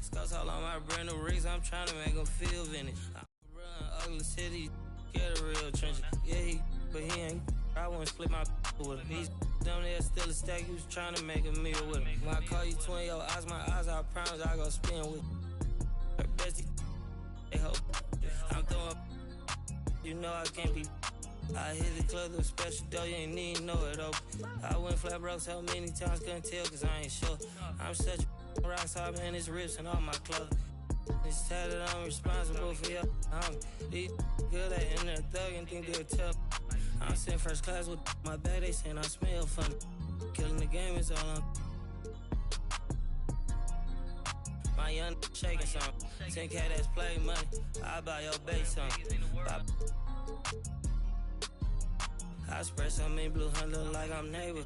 Scouts all on my brand new rigs, I'm trying to make them feel vintage. I run ugly city, get a real trench. Yeah, but he ain't. I wouldn't split my with him. He's down there still a stack, he was trying to make a meal with him. When I call you twin, your eyes, my eyes, I promise I go spin with her bestie. They hope I'm throwing, you know I can't be. I hit the club with a special dough, you ain't need know it open. I went flat broke so many times, couldn't tell cause I ain't sure. I'm such a rock star, man, it's rips and all my clothes. It's tatted, I'm responsible for your these good at in there thug and think they're tough. I'm sitting first class with my bag, they saying I smell funny. Killing the game is all on. My young shaking some. 10K that's play money. I buy your base song. I spread some in blue hunt, look like I'm neighbor.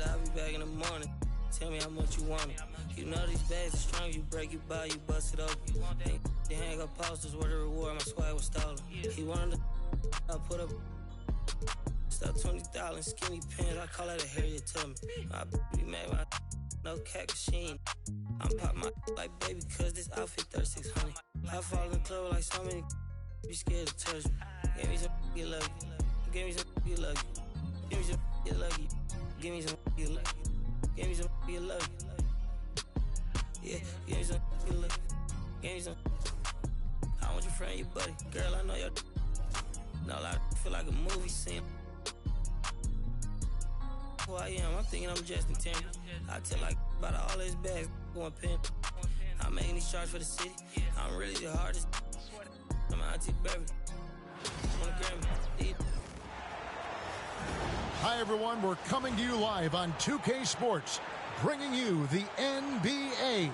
I'll be back in the morning. Tell me how much you want it. You know these bags are strong, you break, you buy, you bust it open. They hang up posters where the reward, my swag was stolen. He wanted to, I put up, stuff 20,000 skinny pants, I call that a Harriet Tubman. I be mad, my no cat machine. I'm pop my like baby, cause this outfit 3600. I fall in the club like so many, be scared to touch me. Give me some, get lucky. Give me some, get lucky. Give me some, get lucky. Give me some, get lucky. Give me some, get lucky. Yeah, give me some, get lucky. Give me some. I want your friend, your buddy. Girl, I know your. No, I feel like a movie scene. Who I am, I'm thinking I'm Justin Timberlake. I tell like about all his bags going pin. I'm making these charts for the city. I'm really the hardest. I'm Auntie Baby. On the Grammy. Hi everyone, we're coming to you live on 2K Sports, bringing you the NBA.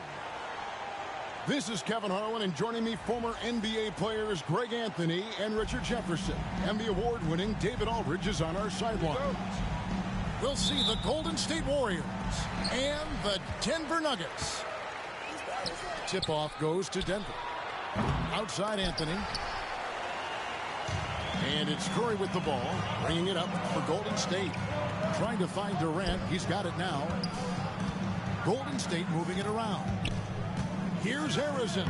This is Kevin Harlan, and joining me, former NBA players Greg Anthony and Richard Jefferson. And the award-winning David Aldridge is on our sideline. We'll see the Golden State Warriors and the Denver Nuggets. Tip-off goes to Denver. Outside Anthony. And it's Curry with the ball, bringing it up for Golden State. Trying to find Durant. He's got it now. Golden State moving it around. Here's Harrison.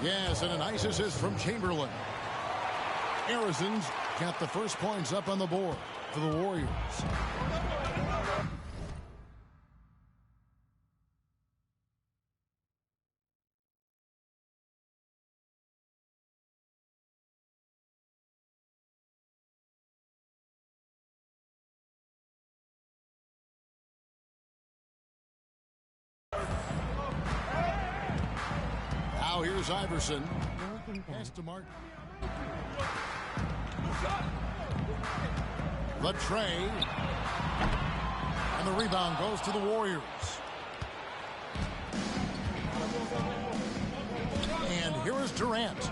Yes, and a nice assist from Chamberlain. Harrison's got the first points up on the board for the Warriors. Now here's Iverson. Pass to Martin. The tray. And the rebound goes to the Warriors. And here is Durant.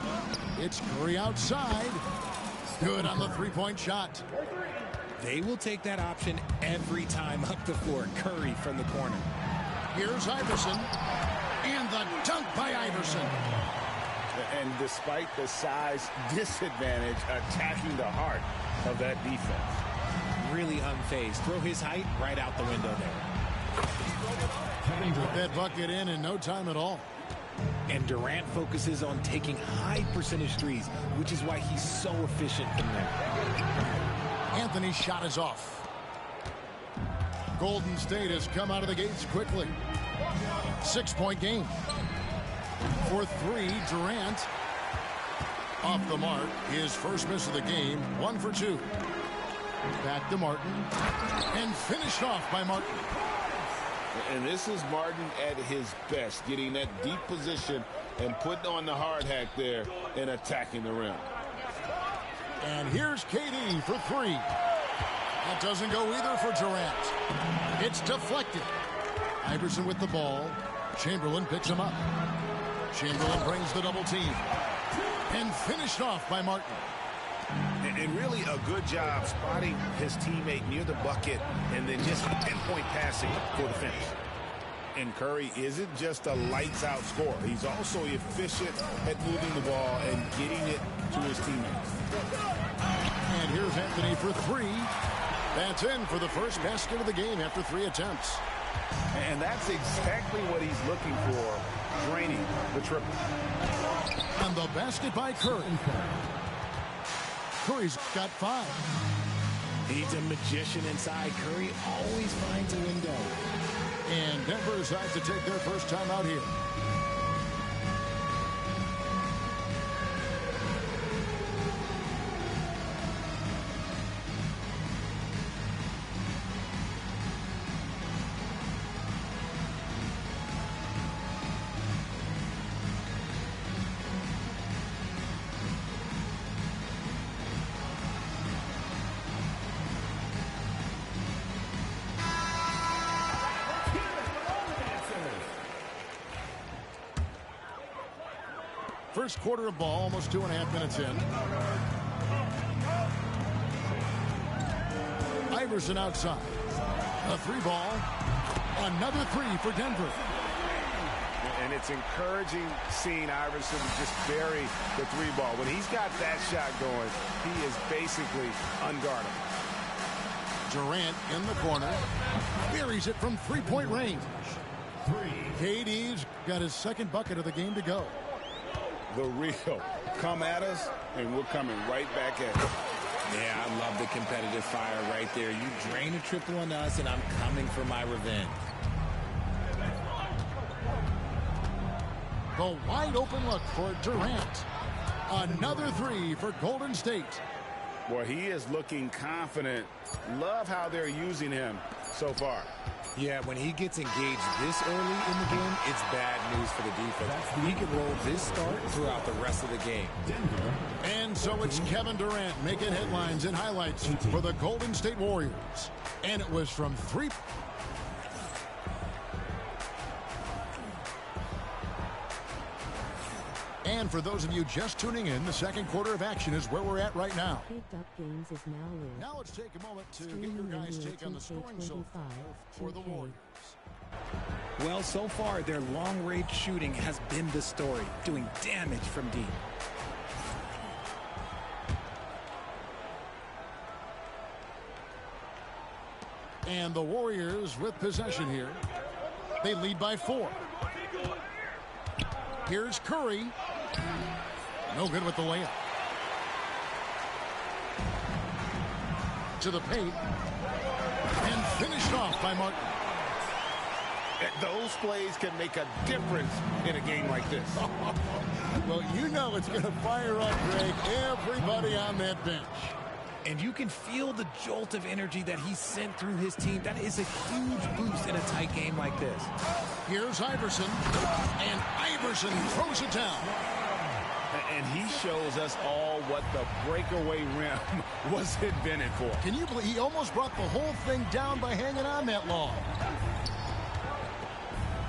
It's Curry outside. Good on the three-point shot. They will take that option every time up the floor. Curry from the corner. Here's Iverson. And the dunk by Iverson. And despite the size disadvantage, attacking the heart of that defense. Really unfazed. Throw his height right out the window there. Put that bucket in no time at all. And Durant focuses on taking high percentage threes, which is why he's so efficient in there. Anthony's shot is off. Golden State has come out of the gates quickly. 6-point game. For three, Durant. Off the mark. His first miss of the game. 1 for 2. Back to Martin. And finished off by Martin. And this is Martin at his best, getting that deep position and putting on the hard hack there and attacking the rim. And here's KD for three. That doesn't go either for Durant. It's deflected. Iverson with the ball. Chamberlain picks him up. Chamberlain brings the double team. And finished off by Martin. And really a good job spotting his teammate near the bucket and then just pinpoint passing for the finish. And Curry isn't just a lights-out scorer. He's also efficient at moving the ball and getting it to his teammates. And here's Anthony for three. That's in for the first basket of the game after 3 attempts. And that's exactly what he's looking for, draining the triple. And the basket by Curry. Curry's got 5. He's a magician inside. Curry always finds a window. And Denver decides to take their first time out here. First quarter of ball, almost 2.5 minutes in. Iverson outside. A 3 ball. Another 3 for Denver. And it's encouraging seeing Iverson just bury the 3 ball. When he's got that shot going, he is basically unguardable. Durant in the corner. Buries it from 3-point range. KD's got his second bucket of the game to go. The real come at us, and we're coming right back at you. Yeah, I love the competitive fire right there. You drain a triple on us, and I'm coming for my revenge. The wide open look for Durant. Another 3 for Golden State. Boy, he is looking confident. Love how they're using him so far. Yeah, when he gets engaged this early in the game, it's bad news for the defense. He can roll this start throughout the rest of the game. And so it's Kevin Durant making headlines and highlights for the Golden State Warriors. And it was from 3. And for those of you just tuning in, the second quarter of action is where we're at right now. Picked Up Games is now live. Now let's take a moment to get your guys' take on the scoring so far for the Warriors. Well, so far, their long-range shooting has been the story, doing damage from deep. And the Warriors with possession here. They lead by 4. Here's Curry. No good with the layup. To the paint. And finished off by Martin. Those plays can make a difference in a game like this. Well, you know it's going to fire up, Greg, everybody on that bench. And you can feel the jolt of energy that he sent through his team. That is a huge boost in a tight game like this. Here's Iverson. And Iverson throws it down. And he shows us all what the breakaway rim was invented for. Can you believe he almost brought the whole thing down by hanging on that long?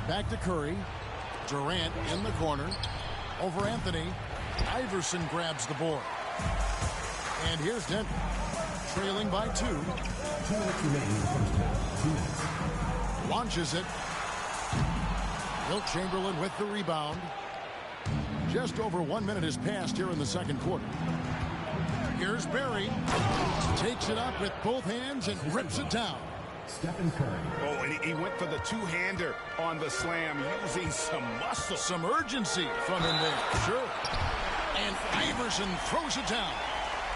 Back to Curry. Durant in the corner. Over Anthony. Iverson grabs the board. And here's Denver. Trailing by 2. Launches it. Wilt Chamberlain with the rebound. Just over 1 minute has passed here in the second quarter. Here's Barry. Takes it up with both hands and rips it down. Stephen Curry. Oh, and he went for the two-hander on the slam, using some muscle. Some urgency from him there. Sure. And Iverson throws it down.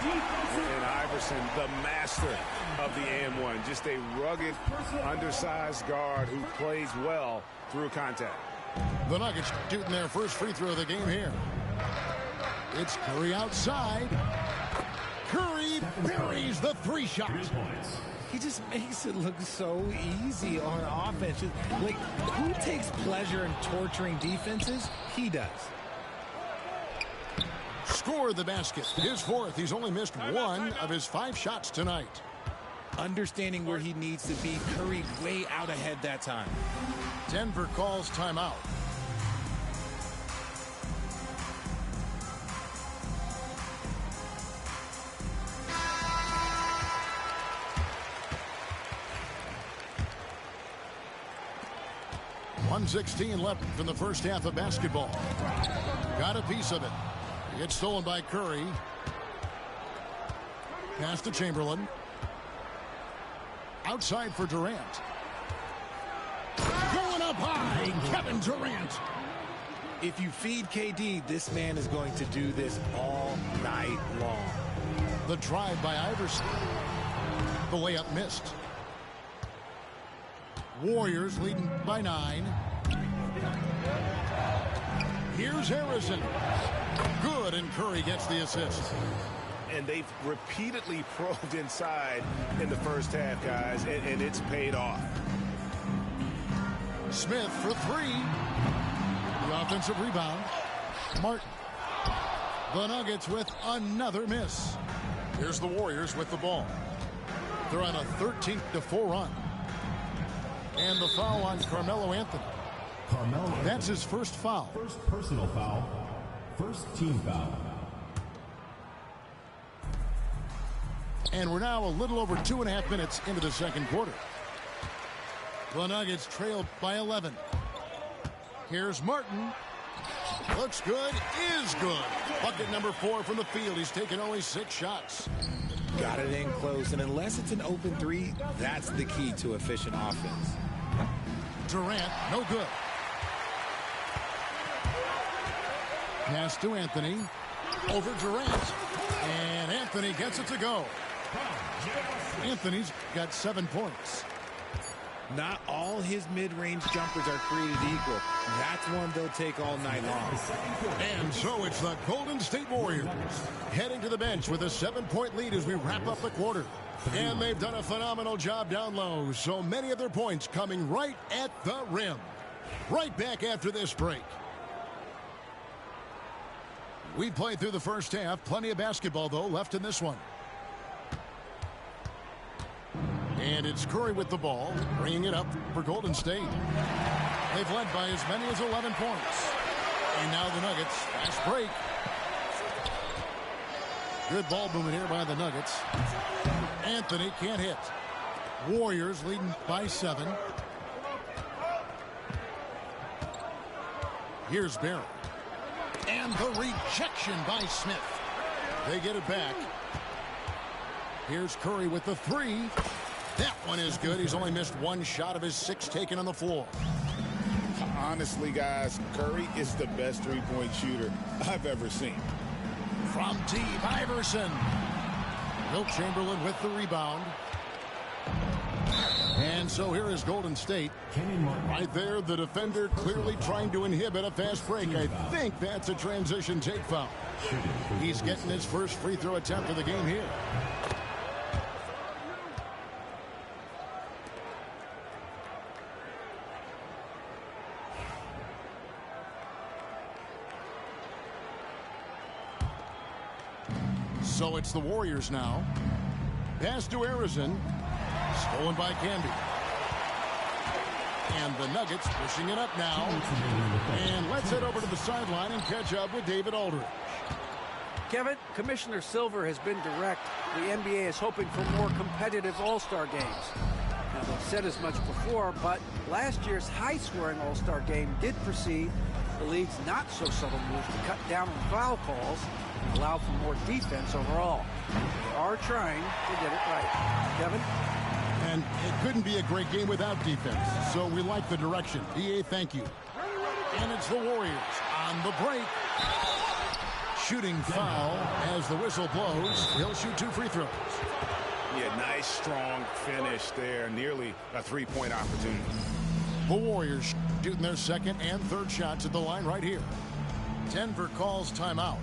And Iverson, the master of the and-one. Just a rugged, undersized guard who plays well through contact. The Nuggets shooting their first free throw of the game here. It's Curry outside. Curry buries the 3 shot. He just makes it look so easy on offense. Like, who takes pleasure in torturing defenses? He does. Score the basket. His 4th. He's only missed 1 of his 5 shots tonight. Understanding where he needs to be, Curry way out ahead that time. Denver calls timeout. .116 left from the first half of basketball. Got a piece of it. It's stolen by Curry. Pass to Chamberlain. Outside for Durant. Going up high, Kevin Durant. If you feed KD, this man is going to do this all night long. The drive by Iverson. The layup missed. Warriors leading by 9. Here's Harrison. Good, and Curry gets the assist. And they've repeatedly probed inside in the first half, guys, and it's paid off. Smith for 3. The offensive rebound. Martin. The Nuggets with another miss. Here's the Warriors with the ball. They're on a 13-4 run. And the foul on Carmelo Anthony. That's his first foul. First personal foul. First team foul. And we're now a little over 2.5 minutes into the second quarter. The Nuggets trailed by 11. Here's Martin. Looks good, is good. Bucket number 4 from the field. He's taken only 6 shots. Got it in close, and unless it's an open 3, that's the key to efficient offense. Durant, no good. Pass to Anthony. Over Durant. And Anthony gets it to go. Anthony's got 7 points. Not all his mid-range jumpers are created equal. That's one they'll take all night long. And so it's the Golden State Warriors heading to the bench with a 7-point lead as we wrap up the quarter. And they've done a phenomenal job down low. So many of their points coming right at the rim. Right back after this break. We played through the first half. Plenty of basketball, though, left in this one. And it's Curry with the ball, bringing it up for Golden State. They've led by as many as 11 points. And now the Nuggets, fast break. Good ball movement here by the Nuggets. Anthony can't hit. Warriors leading by 7. Here's Barrett. And the rejection by Smith. They get it back. Here's Curry with the 3. That one is good. He's only missed 1 shot of his 6 taken on the floor. Honestly, guys, Curry is the best three-point shooter I've ever seen. From deep, Iverson. Wilt Chamberlain with the rebound. And so here is Golden State. Right there, the defender clearly trying to inhibit a fast break. I think that's a transition take foul. He's getting his first free throw attempt of the game here. So it's the Warriors now. Pass to Harrison. Stolen by Camby. And the Nuggets pushing it up now. And let's head over to the sideline and catch up with David Aldridge. Kevin, Commissioner Silver has been direct. The NBA is hoping for more competitive All-Star games. Now, they've said as much before, but last year's high-scoring All-Star game did precede the league's not-so-subtle moves to cut down on foul calls and allow for more defense overall. They are trying to get it right. Kevin? And it couldn't be a great game without defense, so we like the direction. DA, thank you. And it's the Warriors on the break. Shooting foul as the whistle blows. He'll shoot 2 free throws. Yeah, nice, strong finish there. Nearly a 3-point opportunity. The Warriors shooting their second and third shots at the line right here. Denver calls timeout.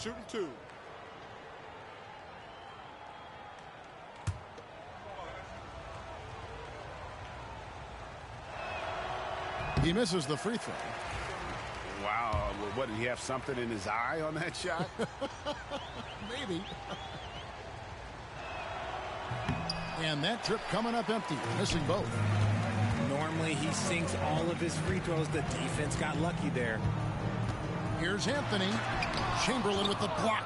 shooting 2. He misses the free throw. Wow, what, did he have something in his eye on that shot? Maybe. And that trip coming up empty, missing both. Normally he sinks all of his free throws. The defense got lucky there. Here's Anthony. Chamberlain with the block.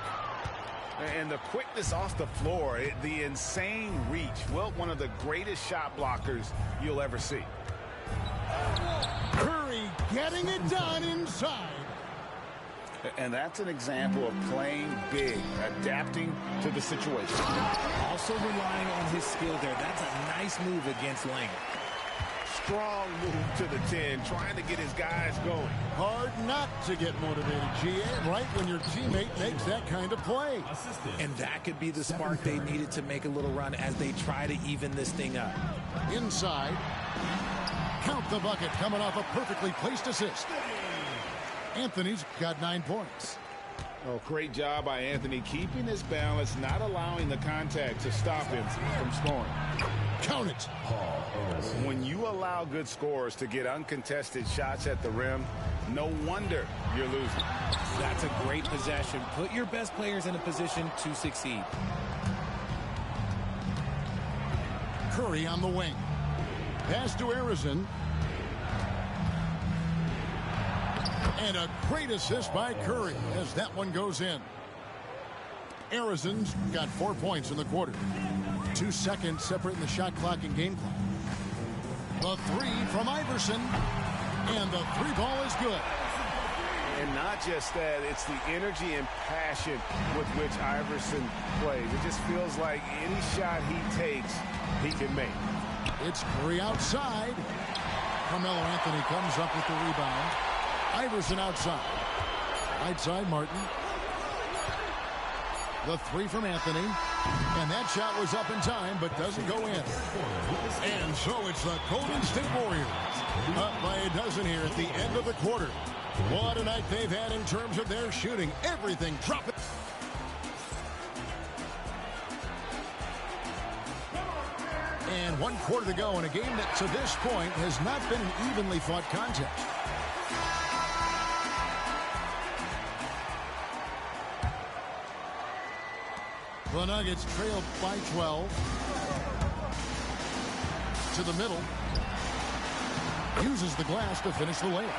And the quickness off the floor, the insane reach. Wilt, one of the greatest shot blockers you'll ever see. Curry getting it done inside. And that's an example of playing big, adapting to the situation. Also relying on his skill there. That's a nice move against Lang. Strong move to the 10, trying to get his guys going. Hard not to get motivated, GA, right when your teammate makes that kind of play. And that could be the spark they needed to make a little run as they try to even this thing up. Inside. Count the bucket coming off a perfectly placed assist. Anthony's got 9 points. Oh, great job by Anthony keeping his balance, not allowing the contact to stop him from scoring. Count it. When you allow good scorers to get uncontested shots at the rim, no wonder you're losing. That's a great possession. Put your best players in a position to succeed. Curry on the wing. Pass to Arizon. And a great assist by Curry as that one goes in. Arizon's got 4 points in the quarter. 2 seconds separating the shot clock and game clock. The 3 from Iverson. And the 3 ball is good. And not just that, it's the energy and passion with which Iverson plays. It just feels like any shot he takes, he can make. It's Curry outside. Carmelo Anthony comes up with the rebound. Iverson outside. Right side, Martin. The 3 from Anthony. And that shot was up in time, but doesn't go in. And so it's the Golden State Warriors up by a dozen here at the end of the quarter. What a night they've had in terms of their shooting. Everything dropping. And 1 quarter to go in a game that to this point has not been an evenly fought contest. The Nuggets trailed by 12. To the middle. Uses the glass to finish the layup.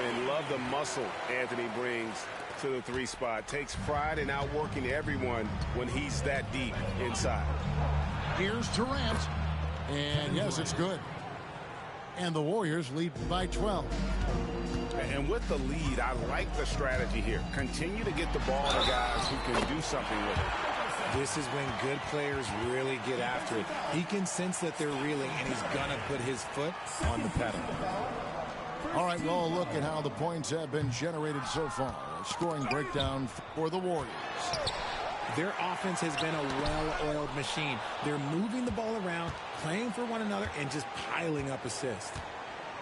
And love the muscle Anthony brings to the 3 spot. Takes pride in outworking everyone when he's that deep inside. Here's Durant. And yes, it's good. And the Warriors lead by 12. And with the lead, I like the strategy here. Continue to get the ball to guys who can do something with it. This is when good players really get after it. He can sense that they're reeling, and he's going to put his foot on the pedal. All right, well, look at how the points have been generated so far. A scoring breakdown for the Warriors. Their offense has been a well-oiled machine. They're moving the ball around, playing for one another, and just piling up assists.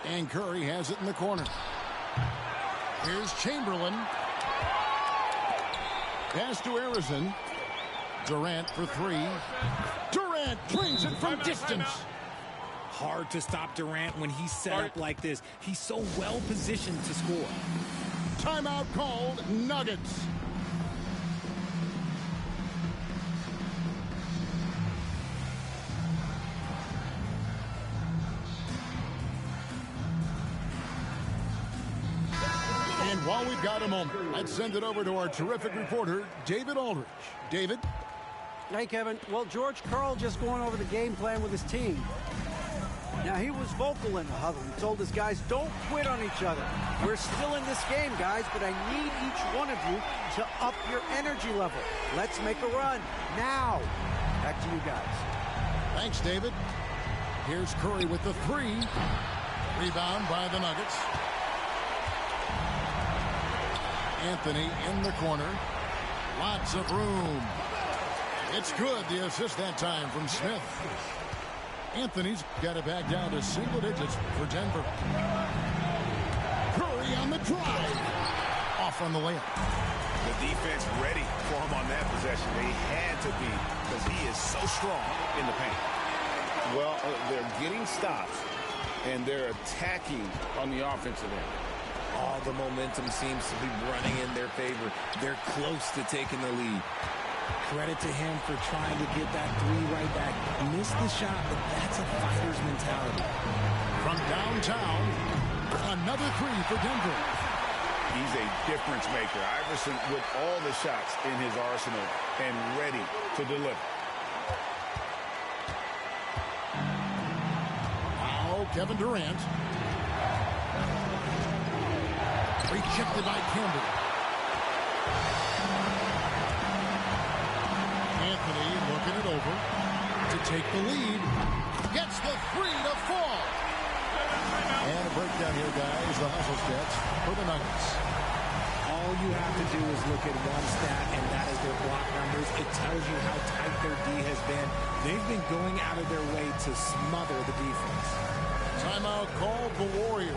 And Curry has it in the corner. Here's Chamberlain. Pass to Arizon. Durant for 3. Durant brings it from distance. Hard to stop Durant when he's set up like this. He's so well positioned to score. Timeout called, Nuggets. And while we've got a moment, let's send it over to our terrific reporter, David Aldridge. David? Hey, Kevin. Well, George Karl just going over the game plan with his team. Now, he was vocal in the huddle. He told his guys, don't quit on each other. We're still in this game, guys, but I need each one of you to up your energy level. Let's make a run now. Back to you guys. Thanks, David. Here's Curry with the 3. Rebound by the Nuggets. Anthony in the corner. Lots of room. It's good, the assist that time from Smith. Anthony's got it back down to single digits for Denver. Curry on the drive. Off on the layup. The defense ready for him on that possession. They had to be because he is so strong in the paint. Well, they're getting stops, and they're attacking on the offensive end. All the momentum seems to be running in their favor. They're close to taking the lead. Credit to him for trying to get that three right back. Missed the shot, but that's a fighter's mentality. From downtown, another three for Denver. He's a difference maker. Iverson with all the shots in his arsenal and ready to deliver. Now Kevin Durant. Rejected by Campbell. Anthony looking it over to take the lead. Gets the three to fall. And a breakdown here, guys. The hustle stats for the Nuggets. All you have to do is look at one stat, and that is their block numbers. It tells you how tight their D has been. They've been going out of their way to smother the defense. Timeout called the Warriors.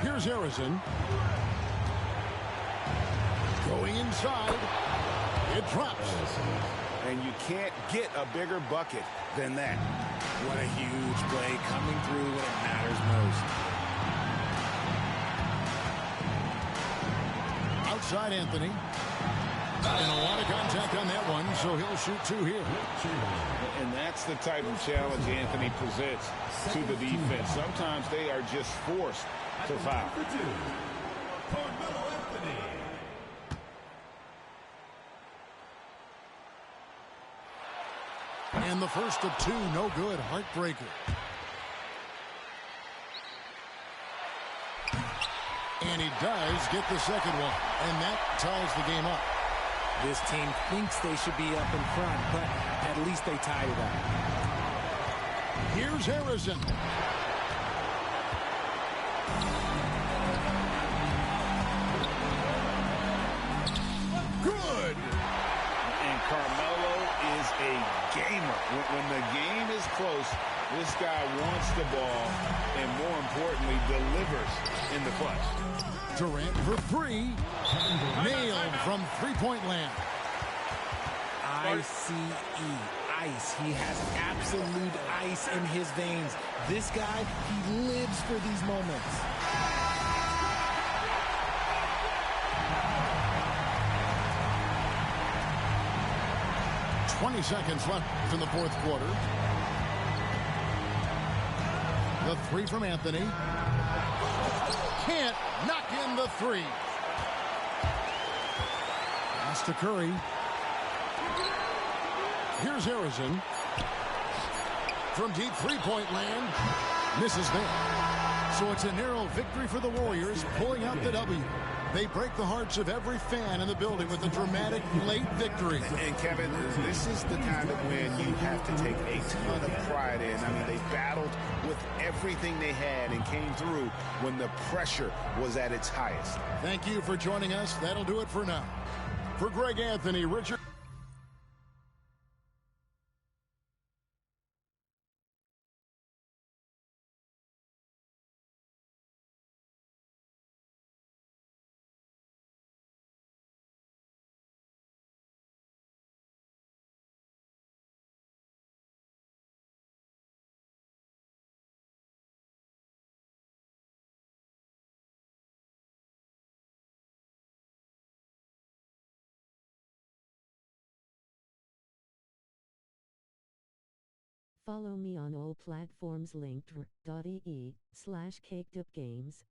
Here's Harrison. Going inside. It drops. And you can't get a bigger bucket than that. What a huge play coming through when it matters most. Outside Anthony. And a lot of contact on that one, so he'll shoot two here. And that's the type of challenge Anthony presents to the defense. Sometimes they are just forced to foul. And the first of two, no good. Heartbreaker. And he does get the second one. And that ties the game up. This team thinks they should be up in front, but at least they tied it up. Here's Harrison. Good. And Carmelo is a gamer. When the game is close, this guy wants the ball and, more importantly, delivers in the clutch. Durant for three. Nailed from three-point land. ICE. Ice. He has absolute ice in his veins. This guy, he lives for these moments. "20 seconds left in the fourth quarter. The three from Anthony. Can't knock in the three. Pass to Curry. Here's Harrison. From deep three-point land. Misses there. So it's a narrow victory for the Warriors, pulling out the W. They break the hearts of every fan in the building with a dramatic late victory. And Kevin, this is the kind of win you have to take a ton of pride in. I mean, they battled with everything they had and came through when the pressure was at its highest. Thank you for joining us. That'll do it for now. For Greg Anthony, Richard. Follow me on all platforms linked.ee/cakedupgames.